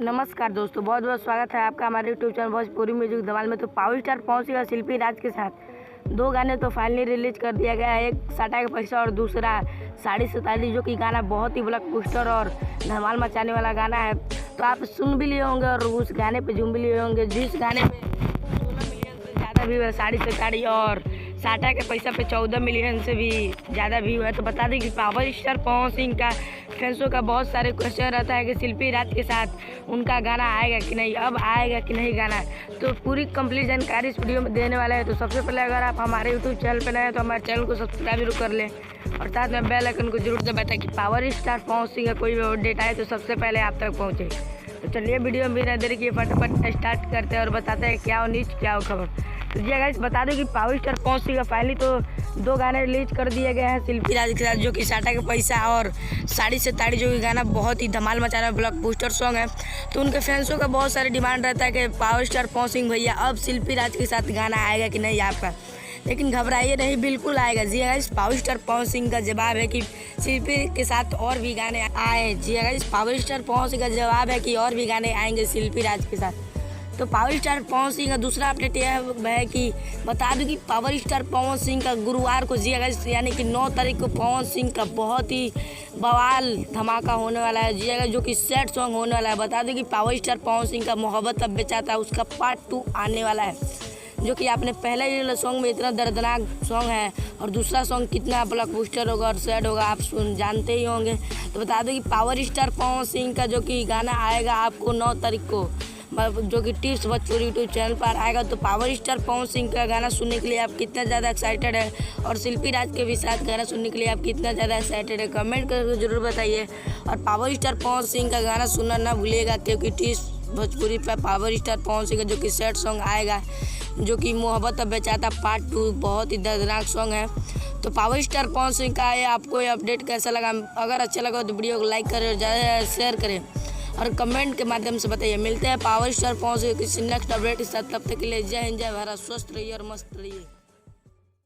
नमस्कार दोस्तों, बहुत बहुत स्वागत है आपका हमारे यूट्यूब चैनल भोजपुरी म्यूजिक धमाल में। तो पावर स्टार पहुंचेगा शिल्पी राज के साथ। दो गाने तो फाइनली रिलीज कर दिया गया है, एक साटा का पैसा और दूसरा साड़ी सताली, जो कि गाना बहुत ही ब्लॉकबस्टर और धमाल मचाने वाला गाना है। तो आप सुन भी लिए होंगे और उस गाने पे झूम भी लिए होंगे। जिस गाने पे 16 मिलियन से ज़्यादा व्यू है साड़ी सताड़ी, और साटा के पैसा पे 14 मिलियन से भी ज़्यादा व्यू है। तो बता दें कि पावर स्टार पवन सिंह का फैंसों का बहुत सारे क्वेश्चन रहता है कि शिल्पी राज के साथ उनका गाना आएगा कि नहीं, अब आएगा कि नहीं गाना। तो पूरी कंप्लीट जानकारी इस वीडियो में देने वाला है। तो सबसे पहले अगर आप हमारे यूट्यूब चैनल पर नए हैं तो हमारे चैनल को सब्सक्राइब जरूर कर लें और साथ में बेल आइकन को जरूर दबाएं ताकि पावर स्टार पवन सिंह का कोई भी अपडेट आए तो सबसे पहले आप तक पहुँचे। तो चलिए वीडियो में बिना देरी किए फटाफट स्टार्ट करते हैं और बताते हैं क्या हो न्यूज क्या हो खबर। तो जी गाइस, बता दें कि पावर स्टार पवन सिंह का फाइनली तो दो गाने रिलीज कर दिए गए हैं शिल्पी राज के साथ, जो कि साटा का पैसा और साड़ी से ताड़ी, जो कि गाना बहुत ही धमाल मचा रहा ब्लॉकबस्टर सॉन्ग है। तो उनके फैंसों का बहुत सारे डिमांड रहता है कि पावर स्टार पवन सिंह भैया अब शिल्पी राज के साथ गाना आएगा कि नहीं आपका। लेकिन घबराइए नहीं, बिल्कुल आएगा। जी guys, power star Pawan Singh का जवाब है कि शिल्पी के साथ और भी गाने आए। जी guys, power star Pawan Singh का जवाब है कि और भी गाने आएंगे शिल्पी राज के साथ। तो पावर स्टार पवन सिंह का दूसरा अपडेट यह है कि बता दूं कि पावर स्टार पवन सिंह का गुरुवार को जी गाइस यानी कि 9 तारीख को पवन सिंह का बहुत ही बवाल धमाका होने वाला है। जी गाइस, जो कि सैड सॉन्ग होने वाला है। बता दूं कि पावर स्टार पवन सिंह का मोहब्बत अब बेचाता है, उसका पार्ट 2 आने वाला है, जो कि आपने पहले ही सॉन्ग में इतना दर्दनाक सॉन्ग है और दूसरा सॉन्ग कितना ब्लॉकबस्टर होगा और सैड होगा आप जानते ही होंगे। तो बता दें कि पावर स्टार पवन सिंह का जो कि गाना आएगा आपको 9 तारीख को, जो कि टिप्स भोजपुरी यूट्यूब चैनल पर आएगा। तो पावर स्टार पवन सिंह का गाना सुनने के लिए आप कितना ज़्यादा एक्साइटेड है और शिल्पी राज के भी साथ गाना सुनने के लिए आप कितना ज़्यादा एक्साइटेड है, कमेंट करके ज़रूर बताइए। और पावर स्टार पवन सिंह का गाना सुनना ना भूलिएगा, क्योंकि टिप्स भोजपुरी पर पावर स्टार पवन सिंह का जो कि सैड सॉन्ग आएगा, जो कि मोहब्बत बेचाता पार्ट 2 बहुत ही दर्दनाक सॉन्ग है। तो पावर स्टार पवन सिंह का ये आपको ये अपडेट कैसा लगा? अगर अच्छा लगा तो वीडियो को लाइक करें, ज़्यादा शेयर करें और कमेंट के माध्यम से बताइए। मिलते हैं पावर स्टार पवन सिंह किसी नेक्स्ट अपडेट के साथ, तब तक के लिए जय हिंद, जय भारत, स्वस्थ रहिए और मस्त रहिए।